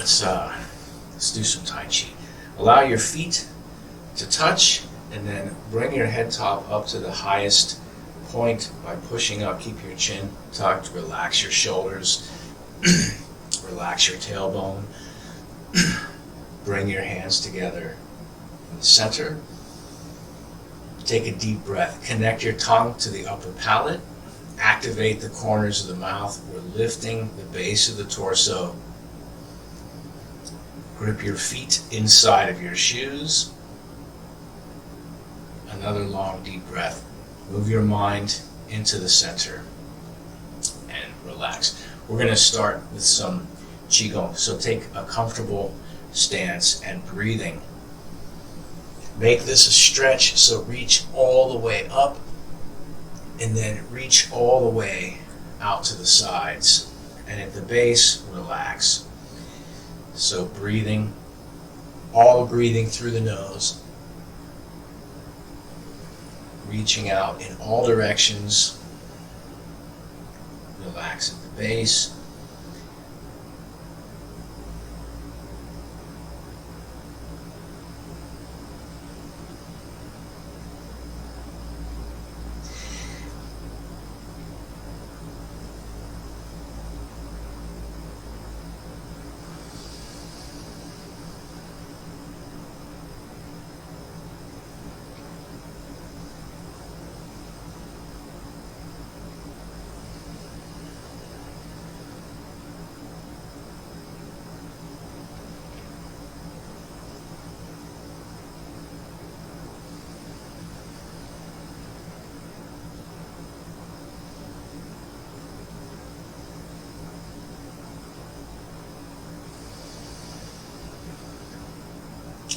Let's do some Tai Chi. Allow your feet to touch, and then bring your head top up to the highest point by pushing up. Keep your chin tucked, relax your shoulders, relax your tailbone. Bring your hands together in the center. Take a deep breath. Connect your tongue to the upper palate. Activate the corners of the mouth. We're lifting the base of the torso. Grip your feet inside of your shoes. Another long, deep breath. Move your mind into the center and relax. We're going to start with some Qigong. So take a comfortable stance and breathing. Make this a stretch, so reach all the way up and then reach all the way out to the sides. And at the base, relax. So breathing, all breathing through the nose. Reaching out in all directions. Relax at the base.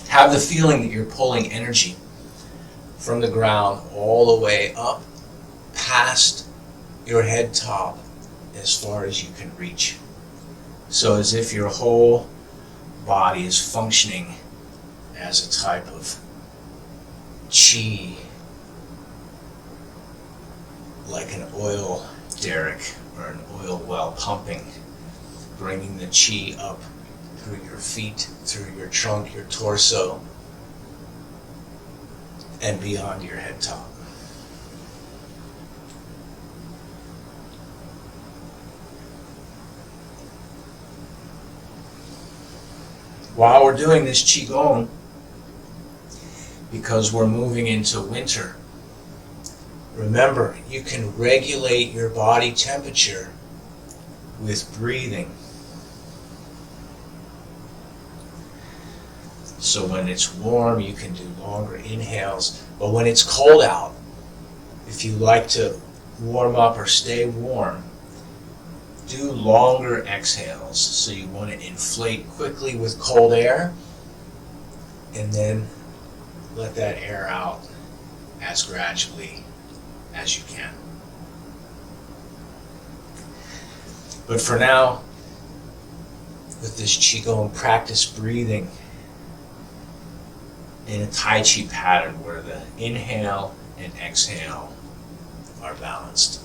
Have the feeling that you're pulling energy from the ground all the way up past your head top as far as you can reach. So as if your whole body is functioning as a type of chi, like an oil derrick or an oil well pumping, bringing the chi up through your feet, through your trunk, your torso, and beyond your head top. While we're doing this Qigong, because we're moving into winter, remember, you can regulate your body temperature with breathing. So when it's warm, you can do longer inhales. But when it's cold out, if you like to warm up or stay warm, do longer exhales. So you want to inflate quickly with cold air, and then let that air out as gradually as you can. But for now, with this Qigong, practice breathing in a Tai Chi pattern where the inhale and exhale are balanced.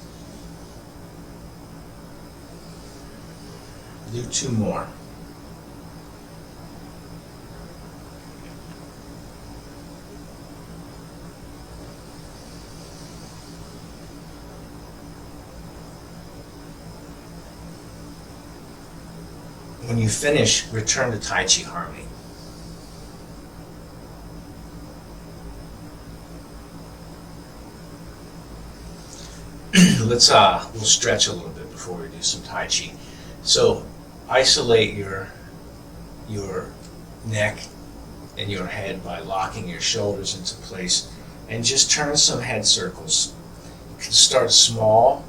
Do 2 more. When you finish, return to Tai Chi Harmony. We'll stretch a little bit before we do some Tai Chi. So isolate your neck and your head by locking your shoulders into place, and just turn some head circles. You can start small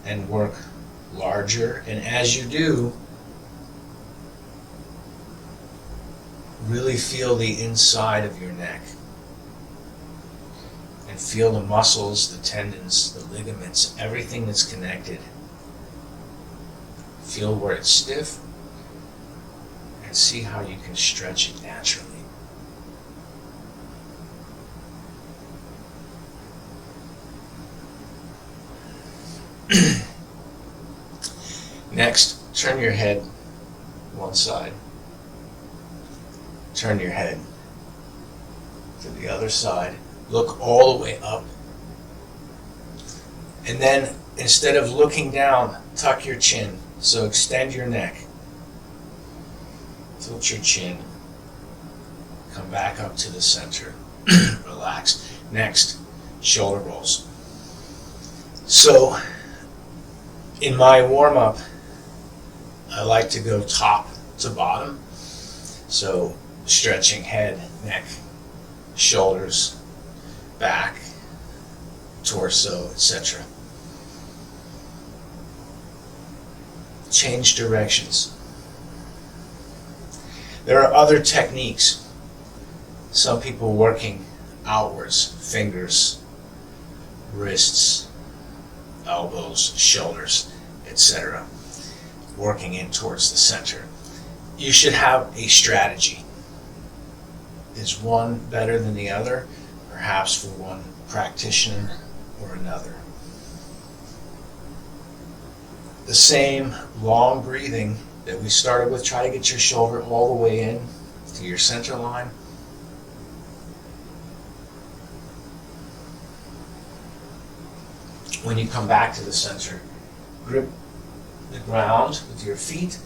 and work larger, and as you do, really feel the inside of your neck. And feel the muscles, the tendons, the ligaments, everything that's connected. Feel where it's stiff and see how you can stretch it naturally. Next, turn your head one side. Turn your head to the other side. Look all the way up. And then, instead of looking down, tuck your chin. So extend your neck. Tilt your chin. Come back up to the center. Relax. Next, shoulder rolls. So, in my warm-up, I like to go top to bottom. So, stretching head, neck, shoulders, back, torso, etc. Change directions. There are other techniques. Some people working outwards, fingers, wrists, elbows, shoulders, etc. Working in towards the center. You should have a strategy. Is one better than the other? Perhaps for one practitioner or another. The same long breathing that we started with, try to get your shoulder all the way in to your center line. When you come back to the center, grip the ground with your feet.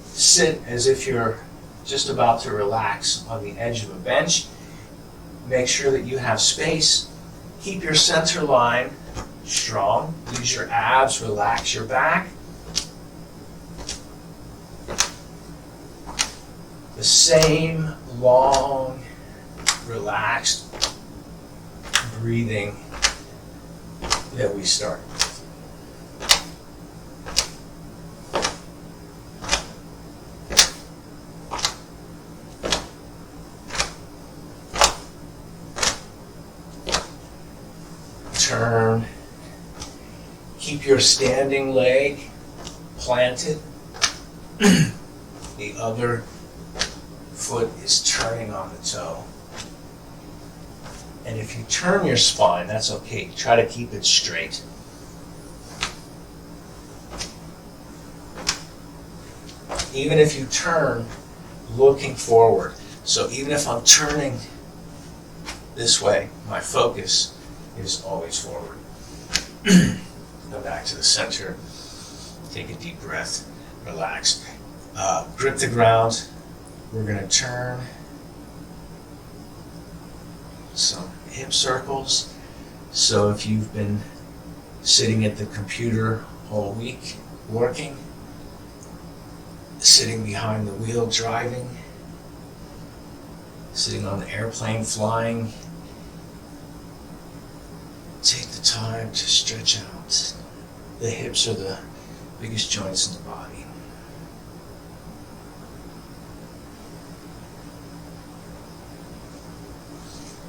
Sit as if you're just about to relax on the edge of a bench. Make sure that you have space. Keep your center line strong. Use your abs, relax your back. The same long, relaxed breathing that we started with. Turn. Keep your standing leg planted. The other foot is turning on the toe. And if you turn your spine, that's okay. Try to keep it straight. Even if you turn looking forward. So even if I'm turning this way, my focus is always forward. Go back to the center. Take a deep breath. Relax. Grip the ground. We're going to turn some hip circles. So if you've been sitting at the computer all week working, sitting behind the wheel driving, sitting on the airplane flying, take the time to stretch out. The hips are the biggest joints in the body.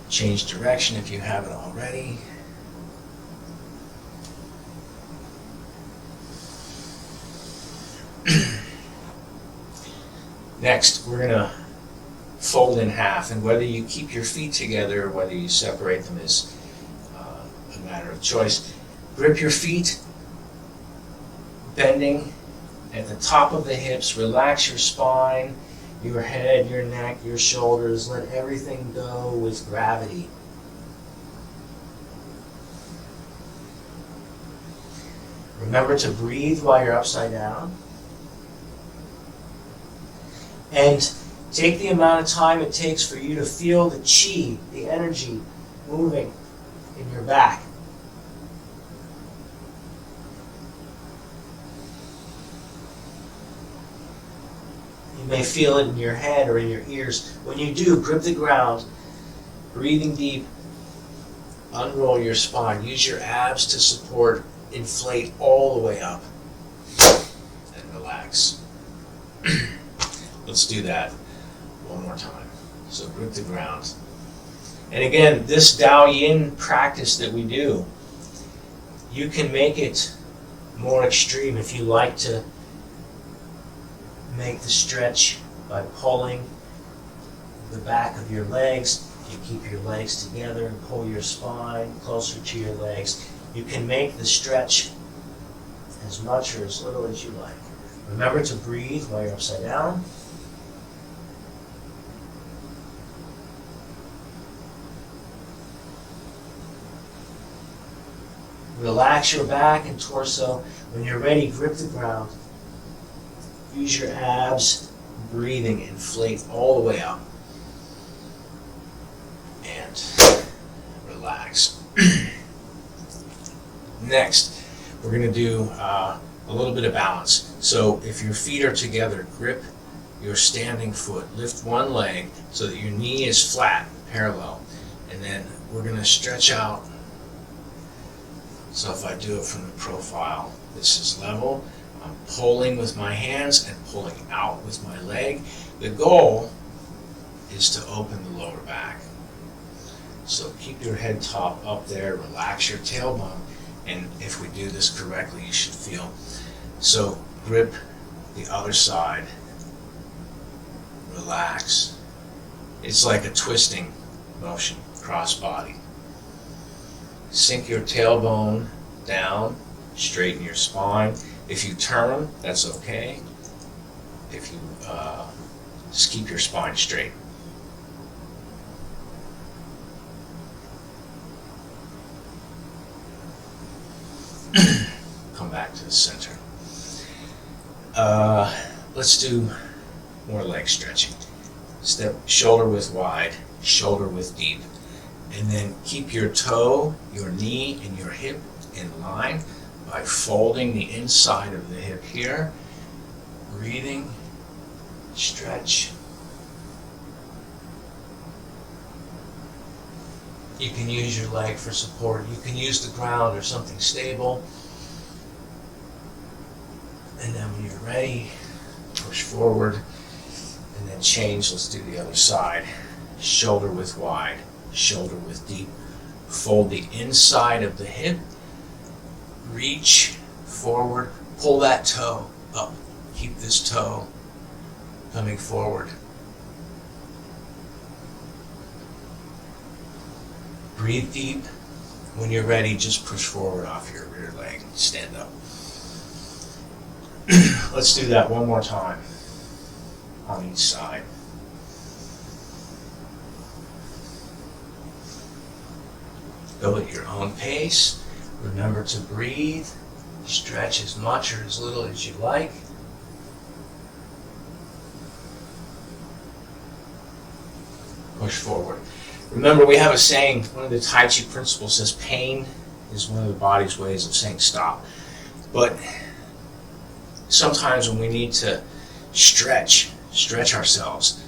Change direction if you haven't already. Next, we're going to fold in half, and whether you keep your feet together or whether you separate them is a matter of choice. Grip your feet, bending at the top of the hips. Relax your spine, your head, your neck, your shoulders. Let everything go with gravity. Remember to breathe while you're upside down. And take the amount of time it takes for you to feel the chi, the energy, moving in your back. You may feel it in your head or in your ears. When you do, grip the ground, breathing deep, unroll your spine. Use your abs to support, inflate all the way up, and relax. Let's do that one more time. So grip the ground. And again, this Dao Yin practice that we do, you can make it more extreme if you like to make the stretch by pulling the back of your legs. You keep your legs together and pull your spine closer to your legs. You can make the stretch as much or as little as you like. Remember to breathe while you're upside down. Relax your back and torso. When you're ready, grip the ground. Use your abs, breathing, inflate all the way up. And relax. Next, we're going to do a little bit of balance. So if your feet are together, grip your standing foot. Lift one leg so that your knee is flat, parallel. And then we're going to stretch out. So if I do it from the profile, this is level. I'm pulling with my hands and pulling out with my leg. The goal is to open the lower back. So keep your head top up there, relax your tailbone, and if we do this correctly, you should feel. So grip the other side, relax. It's like a twisting motion, cross body. Sink your tailbone down, straighten your spine. If you turn, that's okay. If you just keep your spine straight. Come back to the center. Let's do more leg stretching. Step shoulder width wide, shoulder width deep. And then keep your toe, your knee, and your hip in line by folding the inside of the hip here. Breathing, stretch. You can use your leg for support. You can use the ground or something stable. And then when you're ready, push forward and then change. Let's do the other side. Shoulder width wide, shoulder width deep. Fold the inside of the hip. Reach forward. Pull that toe up. Keep this toe coming forward. Breathe deep. When you're ready, just push forward off your rear leg. Stand up. Let's do that one more time on each side. Go at your own pace. Remember to breathe. Stretch as much or as little as you like. Push forward. Remember, we have a saying, one of the Tai Chi principles says pain is one of the body's ways of saying stop. But sometimes when we need to stretch ourselves,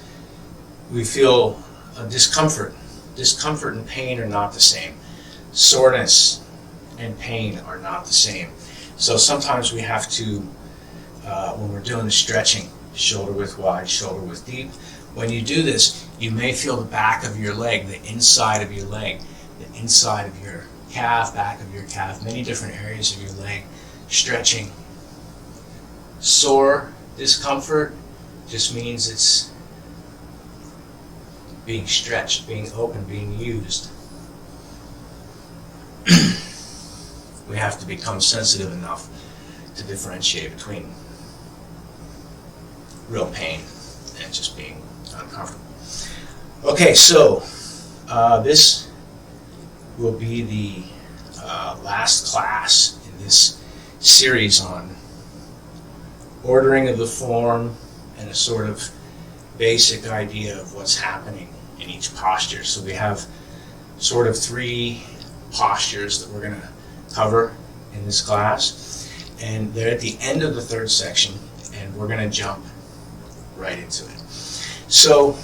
we feel a discomfort. Discomfort and pain are not the same. Soreness and pain are not the same. So sometimes we have to, when we're doing the stretching, shoulder width wide, shoulder width deep, when you do this, you may feel the back of your leg, the inside of your leg, the inside of your calf, back of your calf, many different areas of your leg stretching. Sore discomfort just means it's being stretched, being open, being used. We have to become sensitive enough to differentiate between real pain and just being uncomfortable. Okay, so this will be the last class in this series on ordering of the form and a sort of basic idea of what's happening in each posture. So we have sort of 3 postures that we're going to cover in this class, and they're at the end of the 3rd section, and we're going to jump right into it. So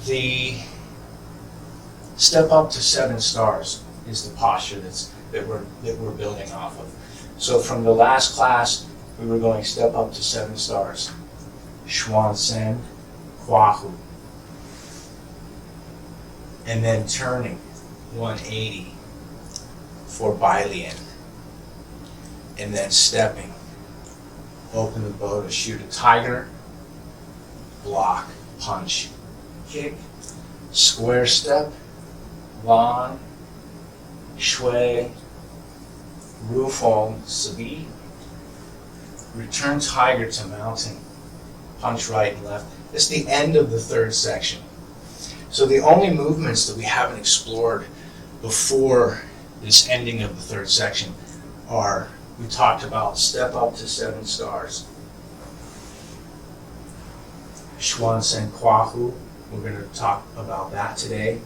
the step up to 7 stars is the posture that we're building off of. So from the last class, we were going step up to 7 stars. Xuan Sen, Hua Hu. And then turning 180 for Bai Lian. And then stepping. Open the bow to shoot a tiger. Block, punch, kick. Square step. Lan, shui, Rufong Sabi. Return tiger to mounting. Punch right and left. It's the end of the third section. So the only movements that we haven't explored before this ending of the third section are, we talked about step up to 7 stars. Xuansen Kuahu. We're going to talk about that today.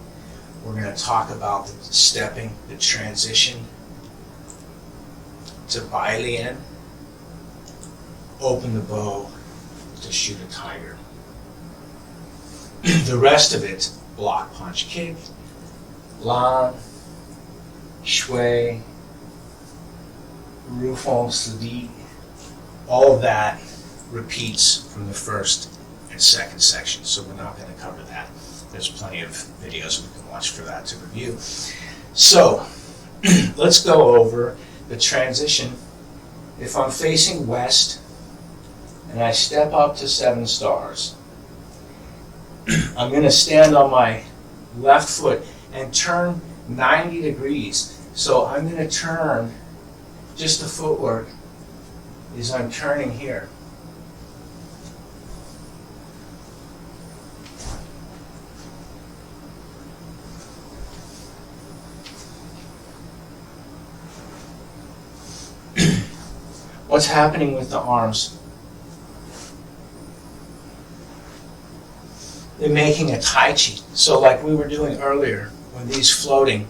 We're going to talk about the stepping, the transition to Bailian. Open the bow to shoot a tiger. The rest of it, block, punch, kick, lan, shui, rufong, sudi, all of that repeats from the first and second section, so we're not going to cover that. There's plenty of videos we can watch for that to review. So, let's go over the transition. If I'm facing west and I step up to 7 stars, I'm going to stand on my left foot and turn 90 degrees. So I'm going to turn, just the footwork is I'm turning here. What's happening with the arms? They're making a Tai Chi. So like we were doing earlier, when these floating,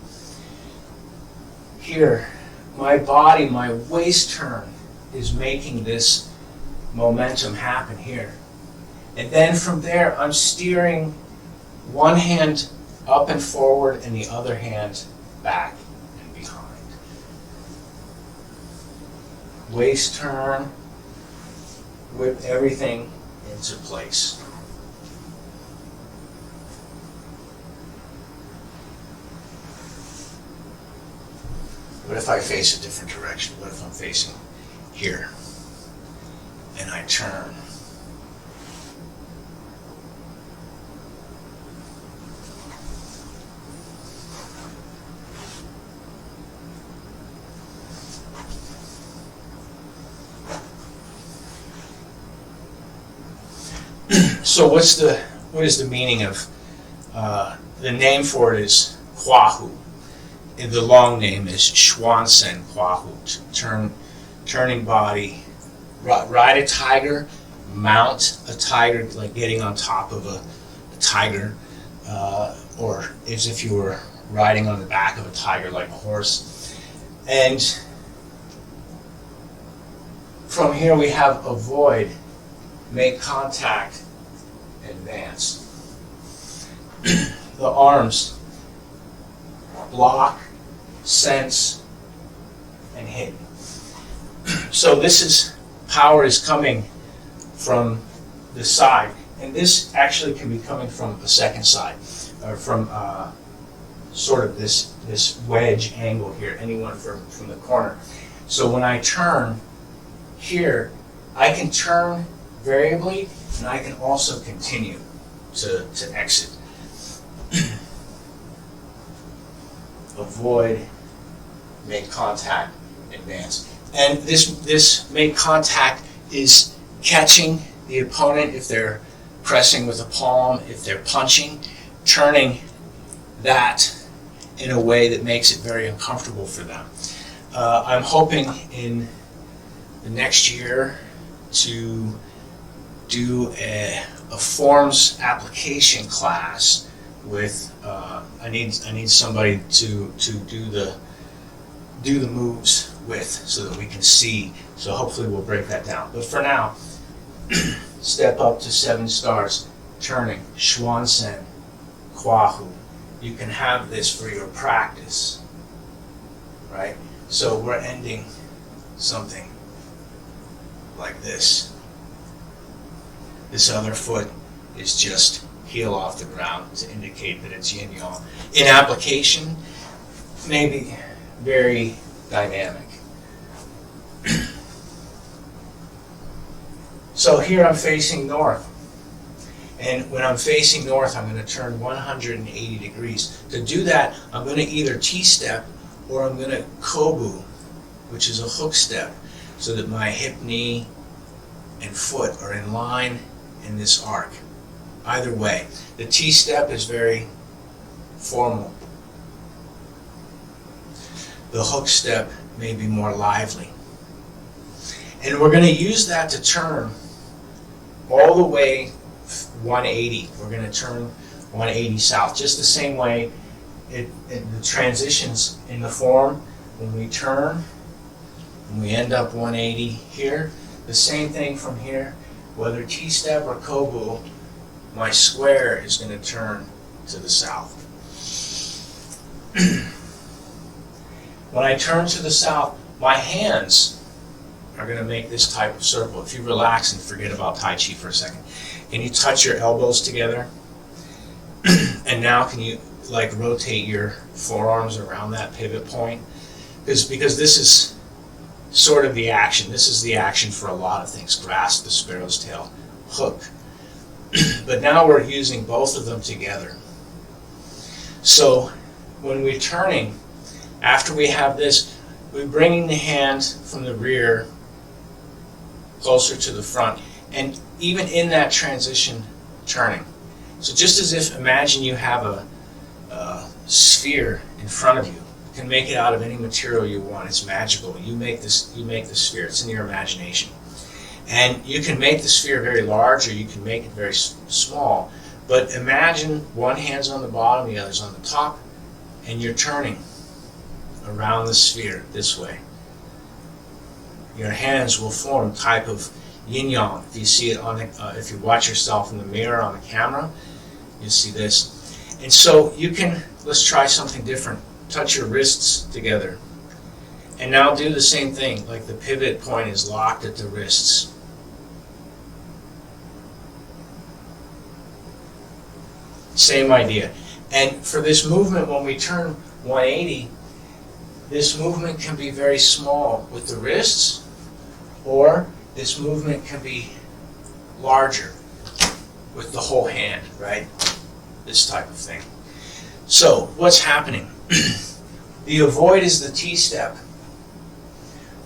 here, my body, my waist turn is making this momentum happen here. And then from there, I'm steering one hand up and forward and the other hand back and behind. Waist turn, whip everything into place. What if I face a different direction? What if I'm facing here and I turn? So what is the meaning of the name for it is Huahu. The long name is Xuansen Kuahu, turning body, ride a tiger, mount a tiger, like getting on top of a tiger, or as if you were riding on the back of a tiger like a horse. And from here we have avoid, make contact, advance. The arms, block, sense, and hit. So power is coming from the side, and this actually can be coming from the second side, or from sort of this wedge angle here, anyone from the corner. So when I turn here, I can turn variably, and I can also continue to exit. Avoid, make contact, advance. And this make contact is catching the opponent if they're pressing with a palm, if they're punching, turning that in a way that makes it very uncomfortable for them. I'm hoping in the next year to do a forms application class with I need somebody to do the moves with, so that we can see. So hopefully we'll break that down. But for now, step up to 7 stars, turning, Xuansen Kuahu. You can have this for your practice, right? So we're ending something like this. This other foot is just heel off the ground to indicate that it's yin yang. In application, maybe very dynamic. So here I'm facing north. And when I'm facing north, I'm going to turn 180 degrees. To do that, I'm going to either T-step or I'm going to kobu which is a hook step, so that my hip, knee, and foot are in line in this arc. Either way. The T-step is very formal. The hook step may be more lively. And we're going to use that to turn all the way 180. We're going to turn 180 south, just the same way the transitions in the form when we turn and we end up 180 here. The same thing from here, whether T-step or Kobu, my square is going to turn to the south. When I turn to the south, my hands are going to make this type of circle. If you relax and forget about Tai Chi for a second, can you touch your elbows together? And now can you like rotate your forearms around that pivot point? Because this is sort of the action. This is the action for a lot of things. Grasp the sparrow's tail, hook. But now we're using both of them together. So when we're turning, after we have this, we're bringing the hand from the rear closer to the front, and even in that transition, turning. So just as if, imagine you have a sphere in front of you. You can make it out of any material you want. It's magical. You make the sphere. It's in your imagination. And you can make the sphere very large, or you can make it very small. But imagine one hand's on the bottom, the other's on the top, and you're turning around the sphere this way. Your hands will form a type of yin-yang. If you see it on the, if you watch yourself in the mirror on the camera, you see this. And so you can, let's try something different. Touch your wrists together. And now do the same thing, like the pivot point is locked at the wrists. Same idea. And for this movement, when we turn 180, this movement can be very small with the wrists, or this movement can be larger with the whole hand, right? This type of thing. So what's happening? The avoid is the T-step.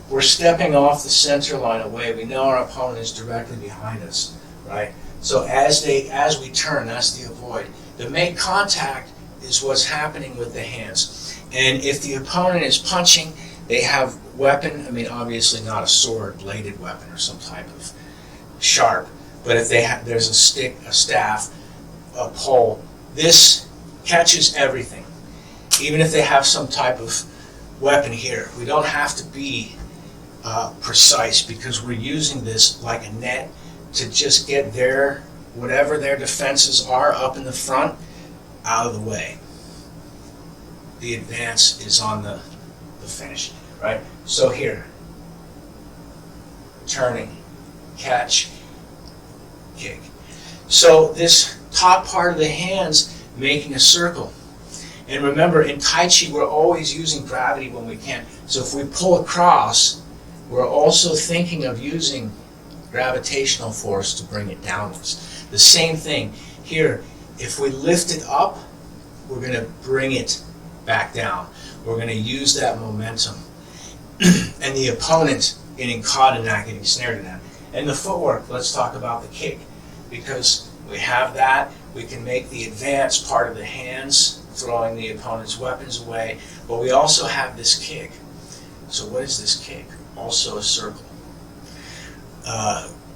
We're stepping off the center line away. We know our opponent is directly behind us, right? So as we turn, that's the avoid. The make contact is what's happening with the hands. And if the opponent is punching, they have weapon, I mean obviously not a sword, bladed weapon or some type of sharp, but if they have, there's a stick, a staff, a pole, this catches everything. Even if they have some type of weapon here, we don't have to be precise, because we're using this like a net to just get their, whatever their defenses are up in the front, out of the way. The advance is on the finish, right? So here, turning, catch, kick. So this top part of the hands making a circle. And remember, in Tai Chi, we're always using gravity when we can. So if we pull across, we're also thinking of using gravitational force to bring it downwards. The same thing here. If we lift it up, we're going to bring it back down. We're going to use that momentum. And the opponent getting caught in that, getting snared in that. And the footwork, let's talk about the kick. Because we have that, we can make the advance part of the hands, throwing the opponent's weapons away, but we also have this kick. So what is this kick? Also a circle.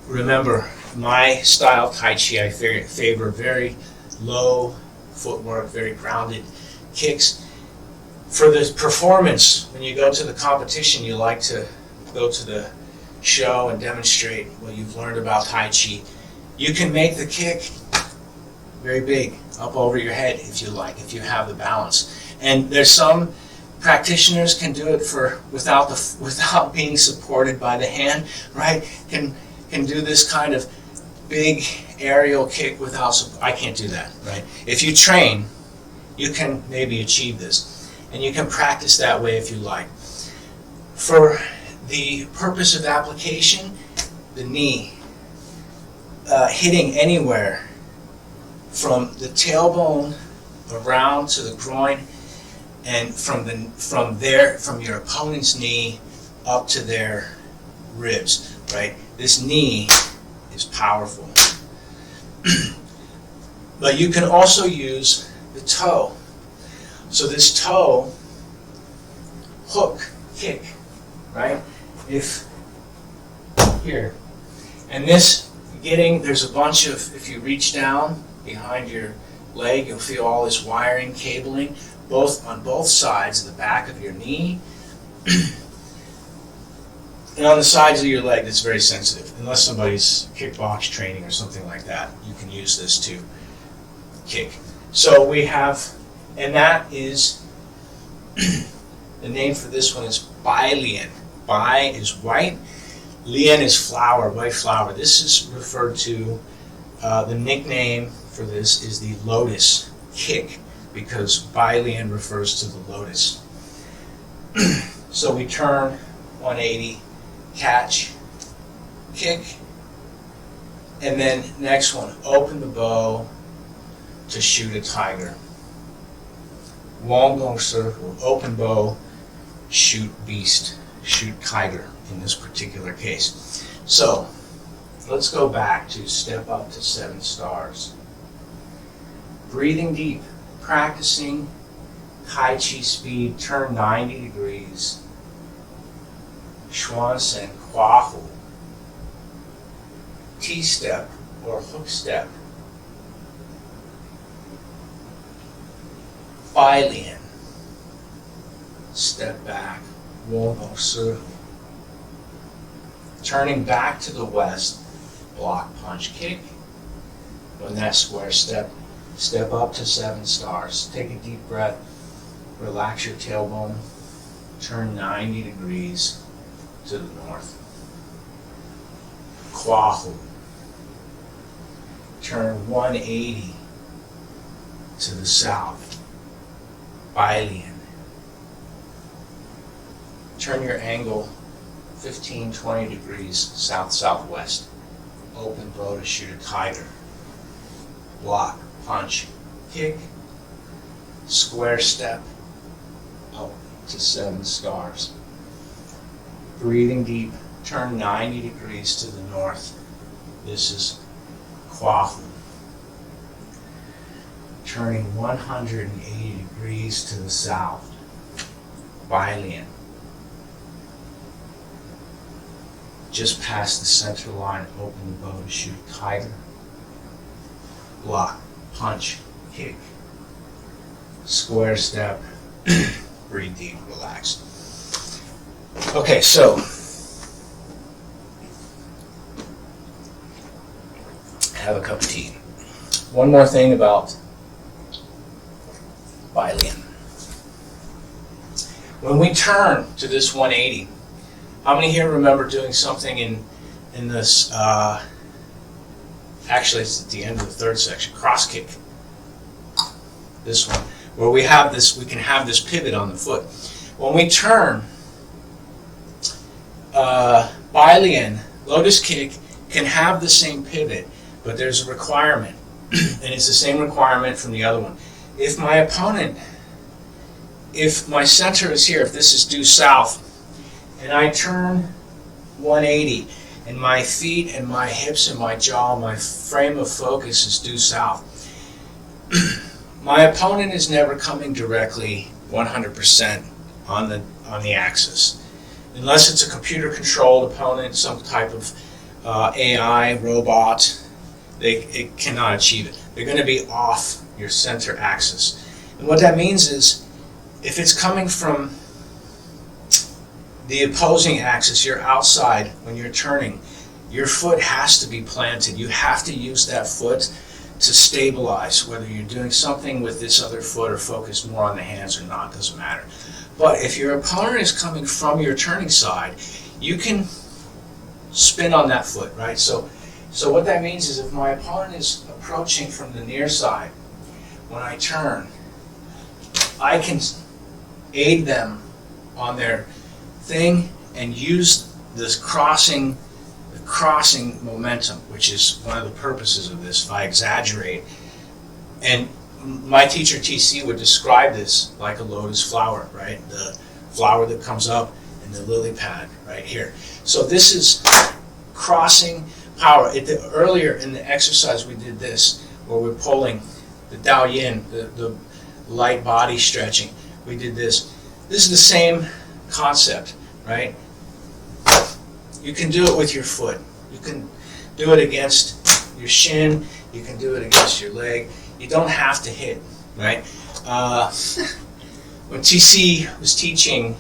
Remember, my style Tai Chi, I favor very low footwork, very grounded kicks. For the performance, when you go to the competition, you like to go to the show and demonstrate what you've learned about Tai Chi. You can make the kick very big, up over your head if you like, if you have the balance. And there's some practitioners can do it without being supported by the hand, right? Can do this kind of big aerial kick without support. I can't do that, right? If you train, you can maybe achieve this. And you can practice that way if you like. For the purpose of application, the knee, hitting anywhere from the tailbone around to the groin, and from your opponent's knee up to their ribs, right? This knee is powerful. But you can also use the toe. So this toe hook kick, right? If here, and this there's a bunch of, if you reach down behind your leg, you'll feel all this wiring, cabling, on both sides of the back of your knee, and on the sides of your leg. That's very sensitive. Unless somebody's kickbox training or something like that, you can use this to kick. So we have, and that is, the name for this one is Bai Lian. Bai is white, Lian is flower, white flower. This is referred to, the nickname for this is the Lotus Kick, because Bai Lian refers to the lotus. So we turn 180, catch, kick, and then next one, open the bow to shoot a tiger.弯弓射虎, open bow, shoot beast, shoot tiger in this particular case. So let's go back to step up to 7 stars. Breathing deep, practicing Tai Chi speed, turn 90 degrees. Swansen, Huahu. T-step or hook step. Bai Lian. Step back,弯弓射虎. Turning back to the west, block, punch, kick. When that square step, step up to 7 stars. Take a deep breath, relax your tailbone, turn 90 degrees to the north. Huahu. Turn 180 to the south. Bai Lian. Turn your angle 15-20 degrees south-southwest. Open bow to shoot a tiger. Block, punch, kick, square step up to 7 stars. Breathing deep, turn 90 degrees to the north. This is Huahu. Turning 180 degrees to the south. Bai Lian. Just past the center line, open the bow to shoot tiger. Block, punch, kick, square step, breathe deep, relax. Okay, so have a cup of tea. One more thing about Bai Lian. When we turn to this 180, how many here remember doing something in this, actually it's at the end of the third section, cross kick. This one, where we have this, we can have this pivot on the foot. When we turn, Bai Lian, Lotus Kick, can have the same pivot, but there's a requirement, and it's the same requirement from the other one. If my opponent, if my center is here, if this is due south, and I turn 180, and my feet and my hips and my jaw, my frame of focus is due south, my opponent is never coming directly 100% on the axis. Unless it's a computer-controlled opponent, some type of AI, robot, it cannot achieve it. They're going to be off your center axis. And what that means is, if it's coming from the opposing axis, you're outside when you're turning, your foot has to be planted. You have to use that foot to stabilize, whether you're doing something with this other foot or focus more on the hands or not, doesn't matter. But if your opponent is coming from your turning side, you can spin on that foot, right? So what that means is, if my opponent is approaching from the near side, when I turn, I can aid them on their thing and use this crossing momentum, which is one of the purposes of this, if I exaggerate. And my teacher TC would describe this like a lotus flower, right? The flower that comes up and and the lily pad right here. So this is crossing power. Earlier in the exercise we did this, where we're pulling the Dao Yin, the light body stretching. We did this. This is the same concept, right? You can do it with your foot. You can do it against your shin. You can do it against your leg. You don't have to hit, right? When TC was teaching,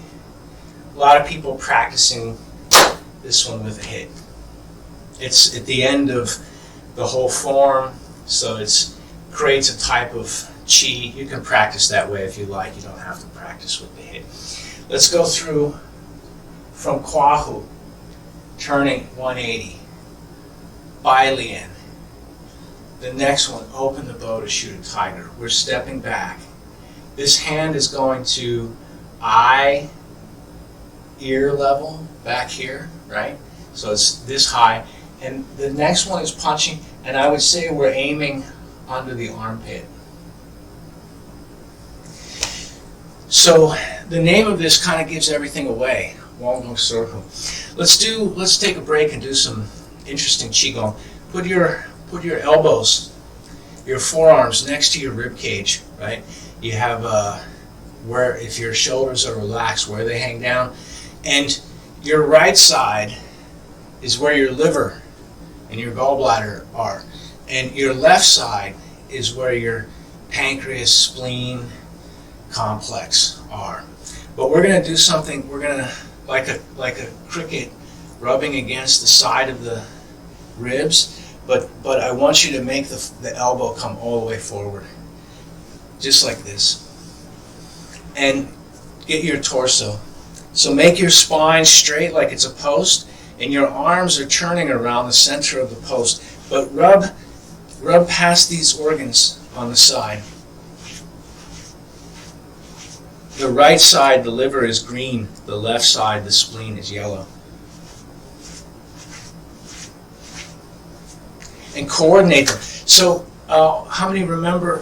a lot of people practicing this one with a hit. It's at the end of the whole form, so it creates a type of chi. You can practice that way if you like. You don't have to practice with the hit. Let's go through from Kwahu, turning 180, Bai Lian. The next one, open the bow to shoot a tiger. We're stepping back. This hand is going to eye, ear level back here, right? So it's this high. And the next one is punching, and I would say we're aiming under the armpit. So the name of this kind of gives everything away.弯弓射虎. Let's take a break and do some interesting qigong. Put your elbows, your forearms next to your rib cage, right? You have where, if your shoulders are relaxed, where they hang down, and your right side is where your liver and your gallbladder are, and your left side is where your pancreas, spleen complex are. But we're going to do something. We're going to, like a cricket, rubbing against the side of the ribs. But I want you to make the elbow come all the way forward, just like this, and get your torso. So make your spine straight like it's a post, and your arms are turning around the center of the post. But rub past these organs on the side. The right side, the liver, is green. The left side, the spleen, is yellow. And coordinate them. So how many remember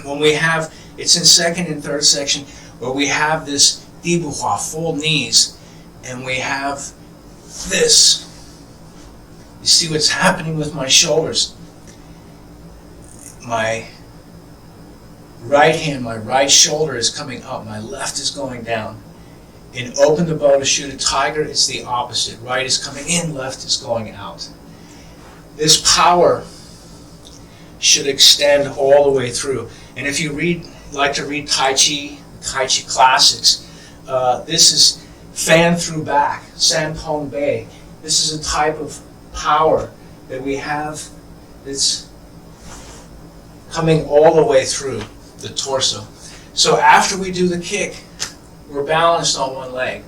when we have, it's in second and third section, where we have this dibuhua, full knees, and we have this. You see what's happening with my shoulders. My right hand, my right shoulder is coming up, my left is going down. In open the bow to shoot a tiger, it's the opposite. Right is coming in, left is going out. This power should extend all the way through. And if you like to read Tai Chi classics, this is fan through back, San Pong Bei. This is a type of power that we have that's coming all the way through the torso. So after we do the kick, we're balanced on one leg.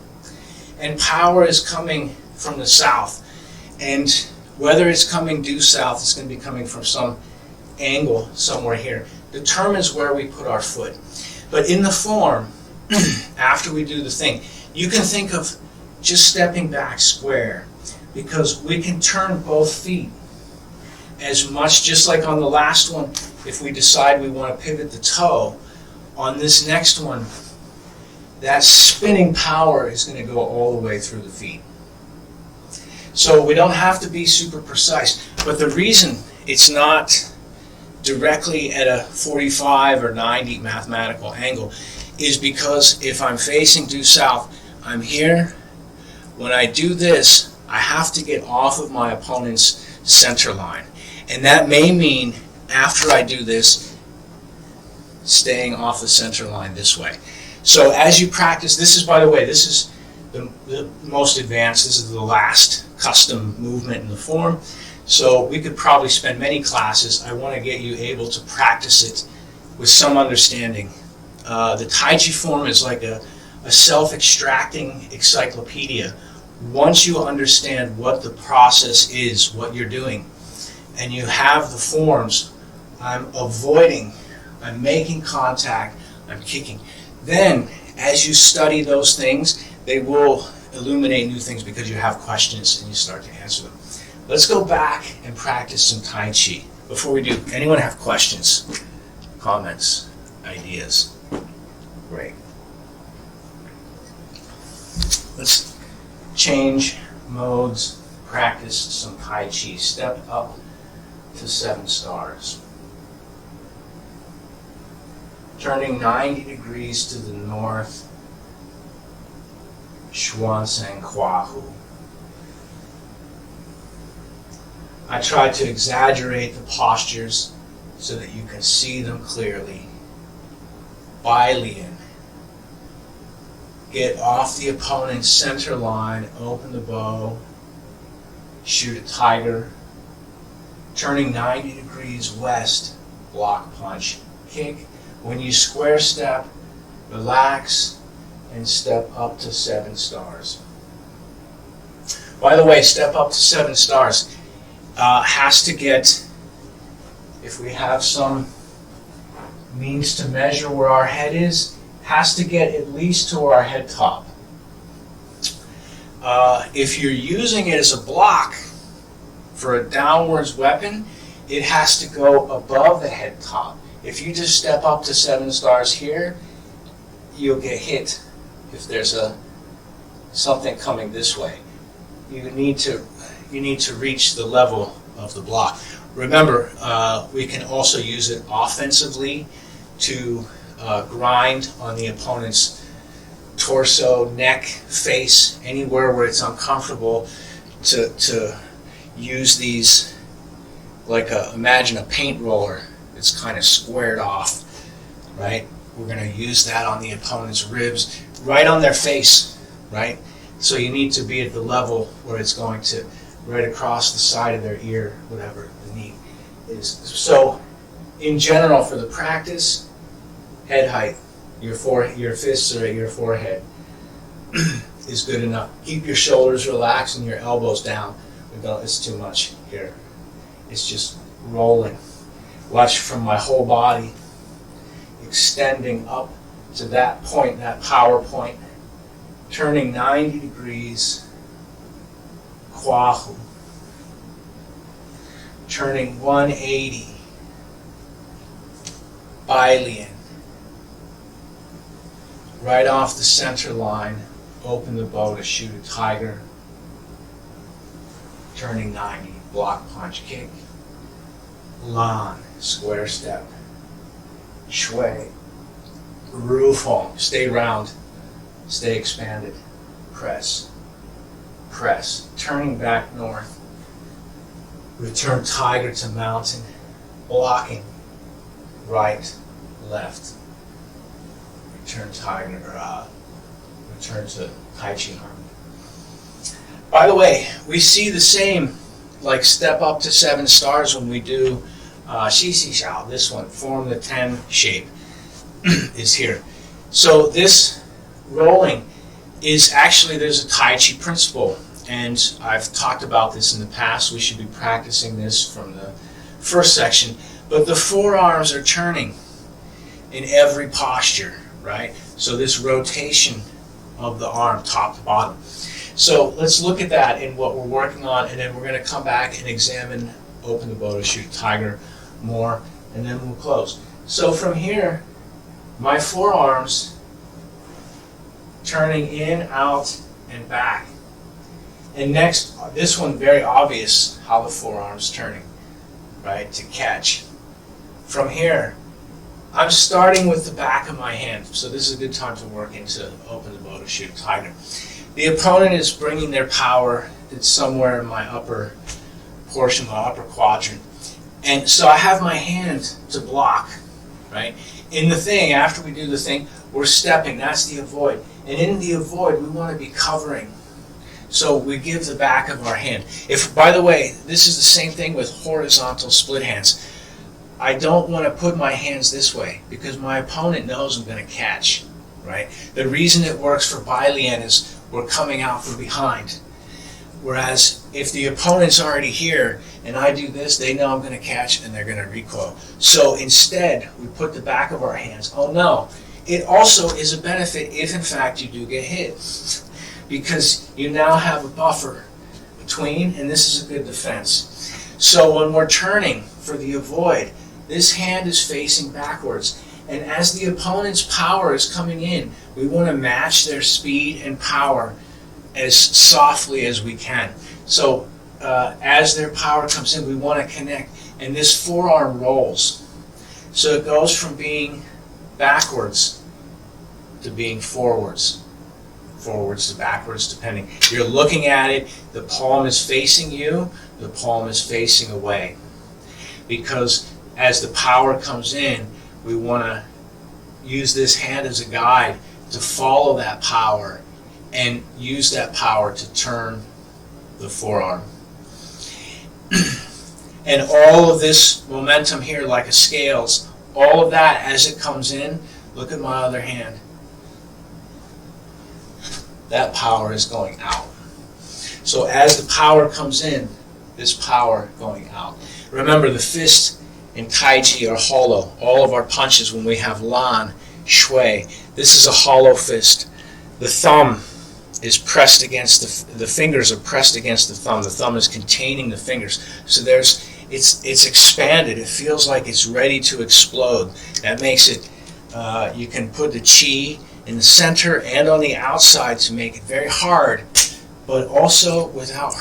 And power is coming from the south. And whether it's coming due south, it's going to be coming from some angle somewhere here. Determines where we put our foot. But in the form, after we do the thing, you can think of just stepping back square, because we can turn both feet as much, just like on the last one. If we decide we want to pivot the toe, on this next one, that spinning power is going to go all the way through the feet. So we don't have to be super precise, but the reason it's not directly at a 45 or 90 mathematical angle is because if I'm facing due south, I'm here. When I do this, I have to get off of my opponent's center line. And that may mean, after I do this, staying off the center line this way. So as you practice, this is, by the way, this is the most advanced. This is the last custom movement in the form. So we could probably spend many classes. I want to get you able to practice it with some understanding. The Tai Chi form is like a self-extracting encyclopedia. Once you understand what the process is, what you're doing, and you have the forms, I'm avoiding, I'm making contact, I'm kicking. Then, as you study those things, they will illuminate new things because you have questions and you start to answer them. Let's go back and practice some Tai Chi. Before we do, anyone have questions, comments, ideas? Great. Let's change modes, practice some Tai Chi. Step up to 7 stars. Turning 90 degrees to the north, 轉身擺蓮. I try to exaggerate the postures so that you can see them clearly. 擺蓮. Get off the opponent's center line, open the bow, shoot a tiger. Turning 90 degrees west, block punch kick. When you square step, relax and step up to 7 stars. By the way, step up to 7 stars has to get, if we have some means to measure where our head is, has to get at least to our head top. If you're using it as a block for a downwards weapon, it has to go above the head top. If you just step up to 7 stars here, you'll get hit if there's something coming this way. You need to reach the level of the block. Remember, we can also use it offensively to grind on the opponent's torso, neck, face, anywhere where it's uncomfortable, to use these like imagine a paint roller. It's kind of squared off, right? We're going to use that on the opponent's ribs, right on their face, right? So you need to be at the level where it's going to right across the side of their ear, whatever the knee is. So in general, for the practice, head height, your fists are at your forehead is good enough. Keep your shoulders relaxed and your elbows down. It's too much here. It's just rolling. Watch from my whole body, extending up to that point, that power point, turning 90 degrees, 擺蓮, turning 180, 擺蓮. Right off the center line, open the bow to shoot a tiger, turning 90, block punch kick, lan, square step, shui, rufong, stay round, stay expanded, press, press, turning back north, return tiger to mountain, blocking, right, left, return tiger, return to Tai Chi harmony. By the way, we see the same, like step up to 7 stars when we do Xi Xi Xiao. This one, form the 10 shape, is here. So this rolling is actually, there's a Tai Chi principle, and I've talked about this in the past. We should be practicing this from the first section, but the forearms are turning in every posture, right? So this rotation of the arm, top to bottom. So let's look at that in what we're working on, and then we're going to come back and examine, open the bow to shoot tiger more, and then we'll close. So from here, my forearms turning in, out, and back. And next, this one, very obvious how the forearm's turning, right, to catch. From here, I'm starting with the back of my hand, so this is a good time to work into open the bow to shoot tiger. The opponent is bringing their power, it's somewhere in my upper portion, my upper quadrant. And so I have my hand to block, right? In the thing, after we do the thing, we're stepping, that's the avoid. And in the avoid, we want to be covering. So we give the back of our hand. If, by the way, this is the same thing with horizontal split hands. I don't want to put my hands this way because my opponent knows I'm going to catch, right? The reason it works for擺蓮is we're coming out from behind. Whereas if the opponent's already here and I do this, they know I'm going to catch and they're going to recoil. So instead, we put the back of our hands. Oh no, it also is a benefit if in fact you do get hit, because you now have a buffer between, and this is a good defense. So when we're turning for the avoid, this hand is facing backwards. And as the opponent's power is coming in, we want to match their speed and power as softly as we can. So as their power comes in, we want to connect. And this forearm rolls. So it goes from being backwards to being forwards. Forwards to backwards, depending. You're looking at it, the palm is facing you, the palm is facing away. Because as the power comes in, we want to use this hand as a guide to follow that power and use that power to turn the forearm. And all of this momentum here, like a scales, all of that as it comes in, look at my other hand. That power is going out. So as the power comes in, this power going out. Remember, the fist in Tai Chi are hollow. All of our punches, when we have Lan, Shui, this is a hollow fist. The thumb is pressed against the fingers are pressed against the thumb. The thumb is containing the fingers. So it's expanded. It feels like it's ready to explode. That makes it, you can put the chi in the center and on the outside to make it very hard, but also without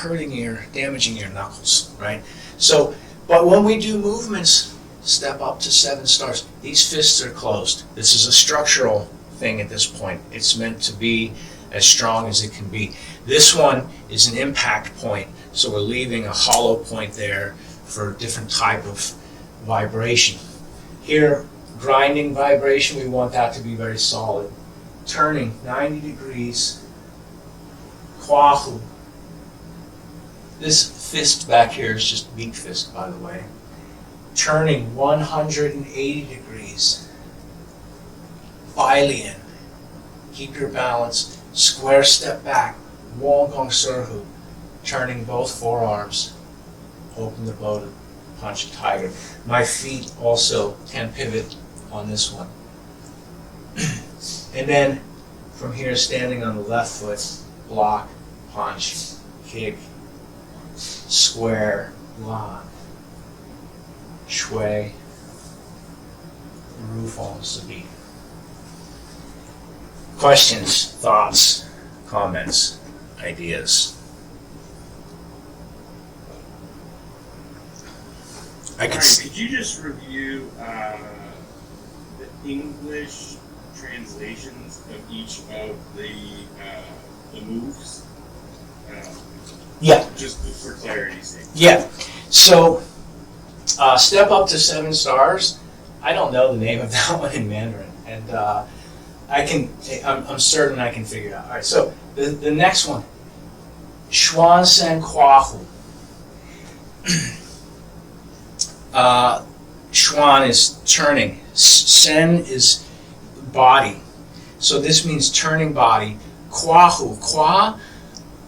damaging your knuckles, right? So, but when we do movements, step up to 7 stars, these fists are closed. This is a structural thing at this point. It's meant to be as strong as it can be. This one is an impact point, so we're leaving a hollow point there for a different type of vibration. Here, grinding vibration, we want that to be very solid. Turning 90 degrees, Kwahu. This fist back here is just weak fist, by the way. Turning 180 degrees, Bailian. Keep your balance. Square step back,弯弓射虎. Turning both forearms. Open the bow to punch a tiger. My feet also can pivot on this one. And then from here, standing on the left foot, block, punch, kick, square, Lan, Shui, roof on Sabi. Questions, thoughts, comments, ideas? Could you just review the English translations of each of the moves? Yeah. Just for clarity's sake. Yeah. So, step up to 7 stars. I don't know the name of that one in Mandarin, and I'm certain I can figure it out. All right. So the next one, Xuan Sen Kwahu. Xuan is turning. Sen is body. So this means turning body. Kwahu. Kwa,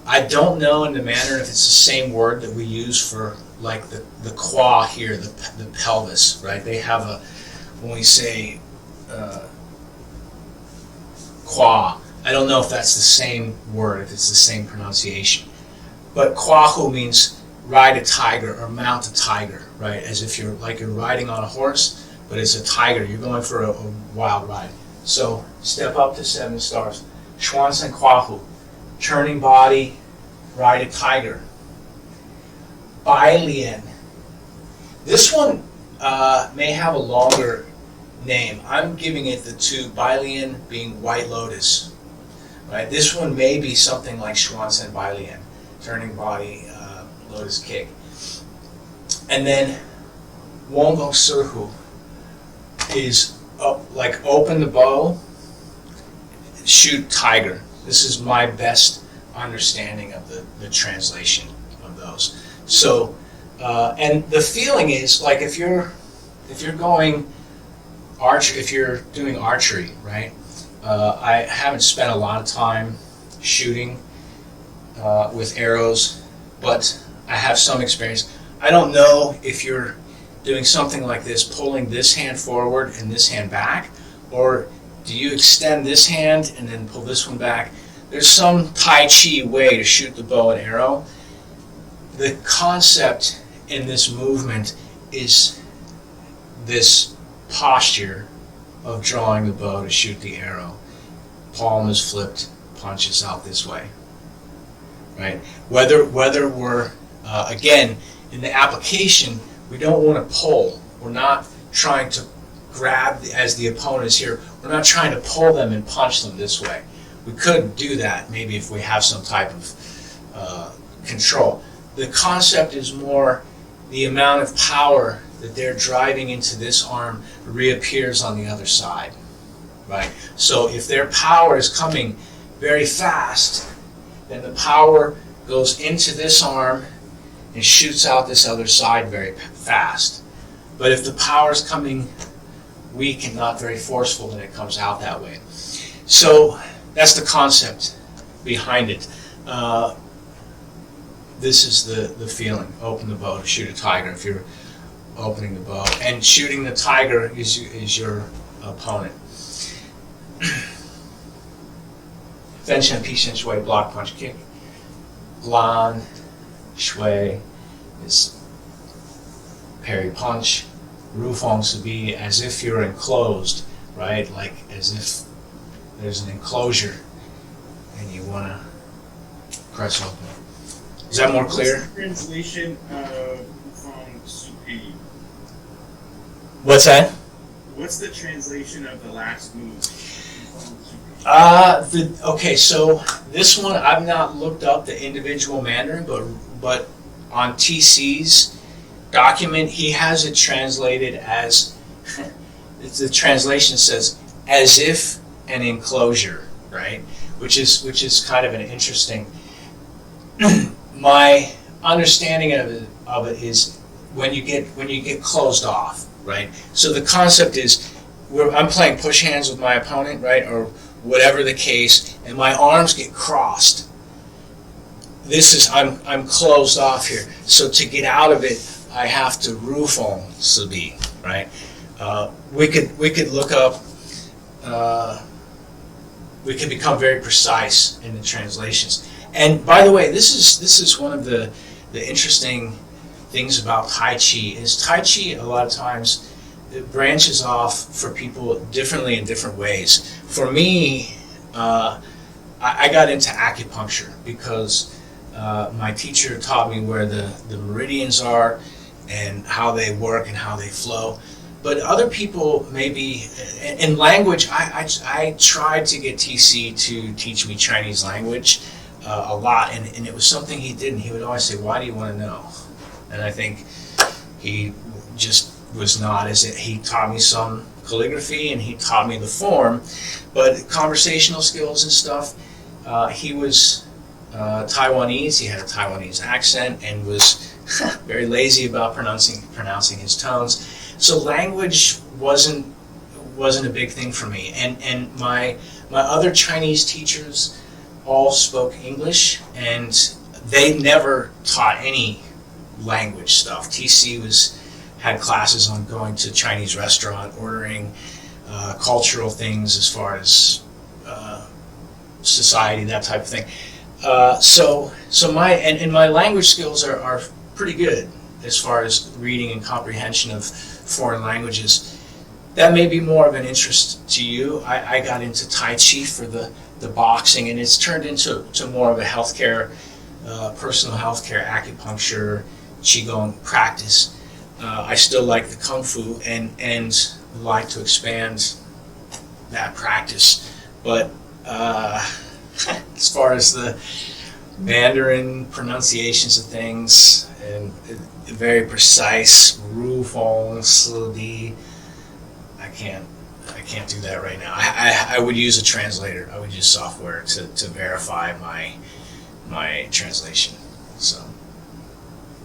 I don't know in the Mandarin if it's the same word that we use for like the kwa here, the pelvis, right? They have when we say kwa, I don't know if that's the same word, if it's the same pronunciation. But kwahu means ride a tiger or mount a tiger, right? As if you're riding on a horse, but it's a tiger. You're going for a wild ride. So step up to 7 stars. Xuan Sen Kwahu. Turning body, ride a tiger. Bailian. This one may have a longer name. I'm giving it the 2, Bailian being White Lotus. Right? This one may be something like Xuan Sen Bailian. Turning body, Lotus Kick. And then弯弓射虎is like open the bow, shoot tiger. This is my best understanding of the translation of those. So, and the feeling is like if you're going if you're doing archery, right? I haven't spent a lot of time shooting with arrows, but I have some experience. I don't know if you're doing something like this, pulling this hand forward and this hand back, or do you extend this hand and then pull this one back? There's some Tai Chi way to shoot the bow and arrow. The concept in this movement is this posture of drawing the bow to shoot the arrow. Palm is flipped, punches out this way. right? Whether we're, again, in the application, we don't want to pull. We're not trying to grab, as the opponent is here, we're not trying to pull them and punch them this way. We could do that maybe if we have some type of control. The concept is more the amount of power that they're driving into this arm reappears on the other side, right? So if their power is coming very fast, then the power goes into this arm and shoots out this other side very fast. But if the power is coming weak and not very forceful, then it comes out that way. So that's the concept behind it. This is the feeling. Open the bow to shoot a tiger if you're opening the bow. And shooting the tiger is your opponent. Fen Shen Pi Shen Shui, block, punch, kick. Lan Shui is parry, punch. Ru Fong Subi, as if you're enclosed, right? Like as if there's an enclosure and you want to press open. Is that more clear? What's the translation of Fong Subi? What's that? What's the translation of the last move? Okay, so this one I've not looked up the individual Mandarin, but on TC's document he has it translated as the translation says as if an enclosure, right? Which is kind of an interesting. My understanding of it is when you get closed off, right? So the concept is I'm playing push hands with my opponent, right, or whatever the case, and my arms get crossed. This is I'm closed off here. So to get out of it, I have to Ru Fong Subi, right? We could look up. We can become very precise in the translations. And by the way, this is one of the interesting things about Tai Chi is Tai Chi a lot of times it branches off for people differently in different ways. For me, I got into acupuncture because my teacher taught me where the meridians are and how they work and how they flow. But other people maybe, in language, I tried to get TC to teach me Chinese language a lot, and it was something he didn't. He would always say, "Why do you want to know?" And I think he just was not as it. He taught me some calligraphy and he taught me the form, but conversational skills and stuff. He was Taiwanese. He had a Taiwanese accent and was very lazy about pronouncing his tones. So language wasn't a big thing for me. And my other Chinese teachers all spoke English, and they never taught any language stuff. TC had classes on going to Chinese restaurant, ordering cultural things as far as society, that type of thing. So my language skills are pretty good as far as reading and comprehension of foreign languages. That may be more of an interest to you. I got into Tai Chi for the boxing, and it's turned into more of a healthcare, personal healthcare, acupuncture, Qigong practice. I still like the Kung Fu and like to expand that practice. But as far as the Mandarin pronunciations of things and very precise Ru Fong Si, I can't do that right now. I would use a translator. I would use software to verify my translation. So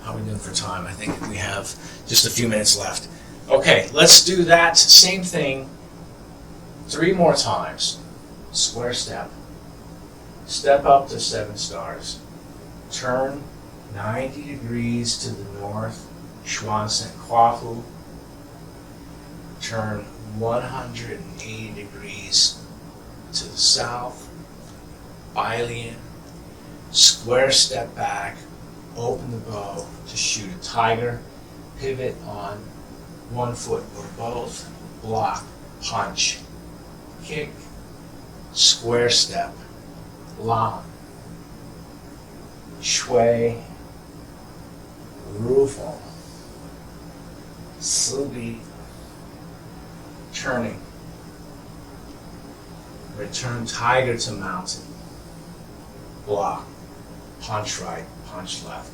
how are we doing for time? I think we have just a few minutes left. Okay, let's do that same thing 3 more times. Square step. Step up to 7 stars. Turn 90 degrees to the north. Xuan Kuafu. Turn 180 degrees to the south. Bailian. Square step back. Open the bow to shoot a tiger. Pivot on 1 foot or both. Block. Punch. Kick. Square step. Lan. shui, rufu, sibi, turning. Return tiger to mountain. Block, punch right, punch left.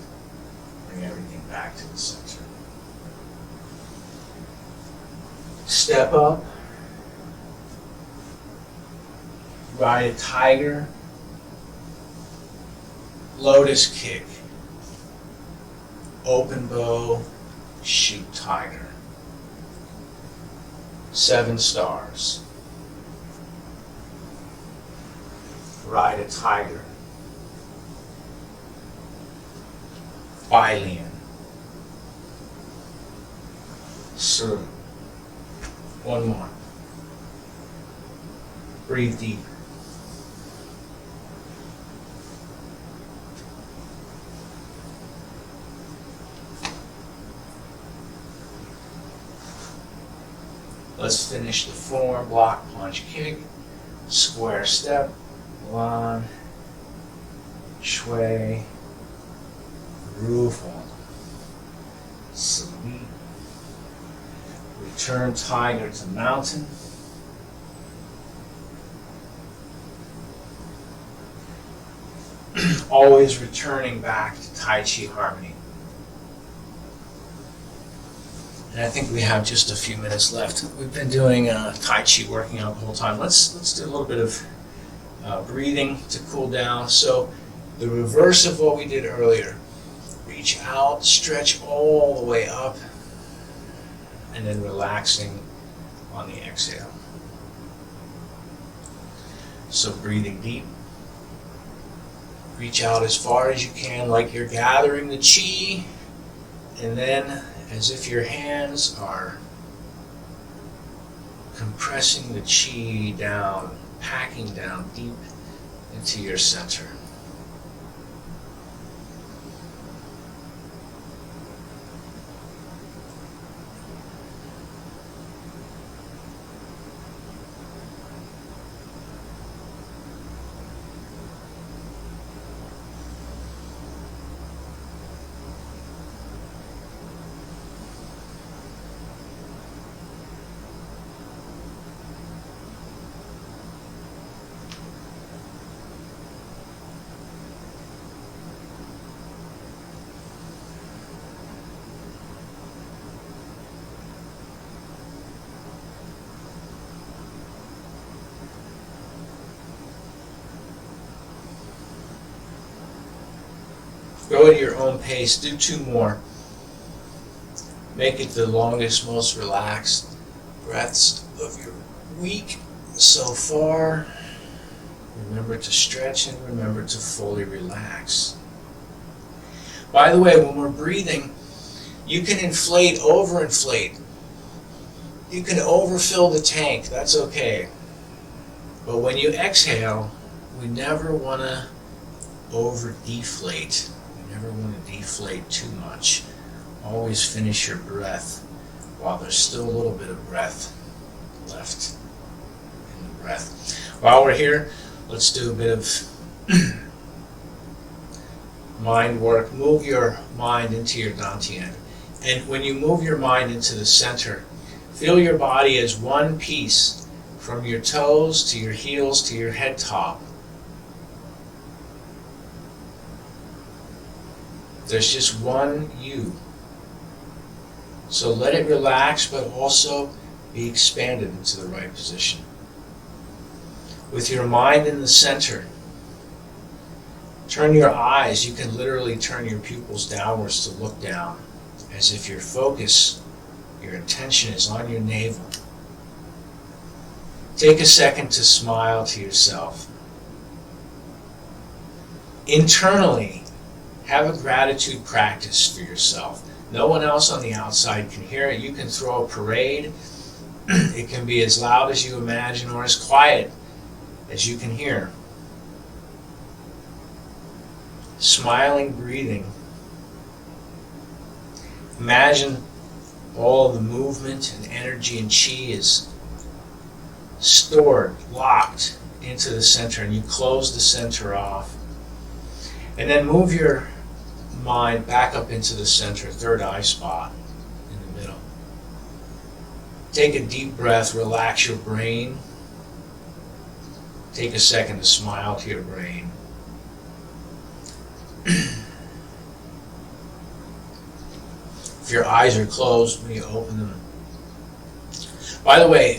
Bring everything back to the center. Step up. Ride a tiger. Lotus kick. Open bow, shoot tiger. 7 stars. Ride a tiger. Bilian. Serve. 1 more. Breathe deep. Let's finish the form. Block, punch, kick, square step, lan, shui, rufu, sibi. Return tiger to mountain. Always returning back to Tai Chi harmony. And I think we have just a few minutes left. We've been doing Tai Chi working out the whole time. Let's do a little bit of breathing to cool down. So the reverse of what we did earlier. Reach out, stretch all the way up, and then relaxing on the exhale. So breathing deep. Reach out as far as you can, like you're gathering the chi, and then as if your hands are compressing the chi down, packing down deep into your center. Go at your own pace. Do 2 more. Make it the longest, most relaxed breaths of your week so far. Remember to stretch and remember to fully relax. By the way, when we're breathing, you can inflate, overinflate. You can overfill the tank. That's okay. But when you exhale, we never want to over-deflate. Never want to deflate too much. Always finish your breath while there's still a little bit of breath left in the breath. While we're here, let's do a bit of mind work. Move your mind into your dantian. And when you move your mind into the center, feel your body as one piece from your toes to your heels to your head top. There's just one you. So let it relax, but also be expanded into the right position. With your mind in the center, turn your eyes. You can literally turn your pupils downwards to look down, as if your focus, your attention is on your navel. Take a second to smile to yourself. Internally, have a gratitude practice for yourself. No one else on the outside can hear it. You can throw a parade. It can be as loud as you imagine or as quiet as you can hear. Smiling, breathing. Imagine all the movement and energy and chi is stored, locked into the center, and you close the center off. And then move your mind back up into the center, third eye spot in the middle. Take a deep breath, relax your brain. Take a second to smile to your brain. If your eyes are closed, when you open them. By the way,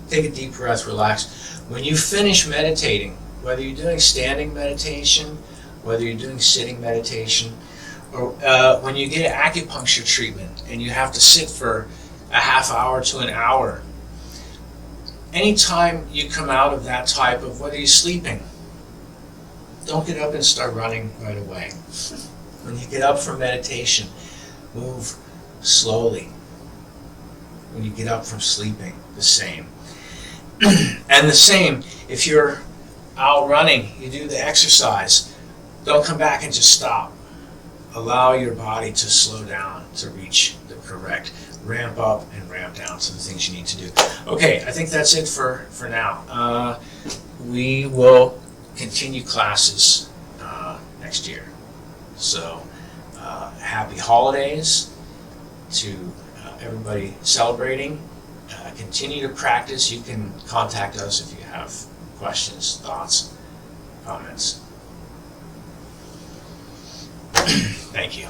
take a deep breath, relax. When you finish meditating, whether you're doing standing meditation, whether you're doing sitting meditation, or when you get acupuncture treatment and you have to sit for a half hour to an hour, anytime you come out of that type of, whether you're sleeping, don't get up and start running right away. When you get up from meditation, move slowly. When you get up from sleeping, the same. And the same, if you're out running, you do the exercise, don't come back and just stop. Allow your body to slow down to reach the correct ramp up and ramp down to the things you need to do. Okay, I think that's it for now. We will continue classes next year. So happy holidays to everybody celebrating. Continue to practice. You can contact us if you have questions, thoughts, comments. Thank you.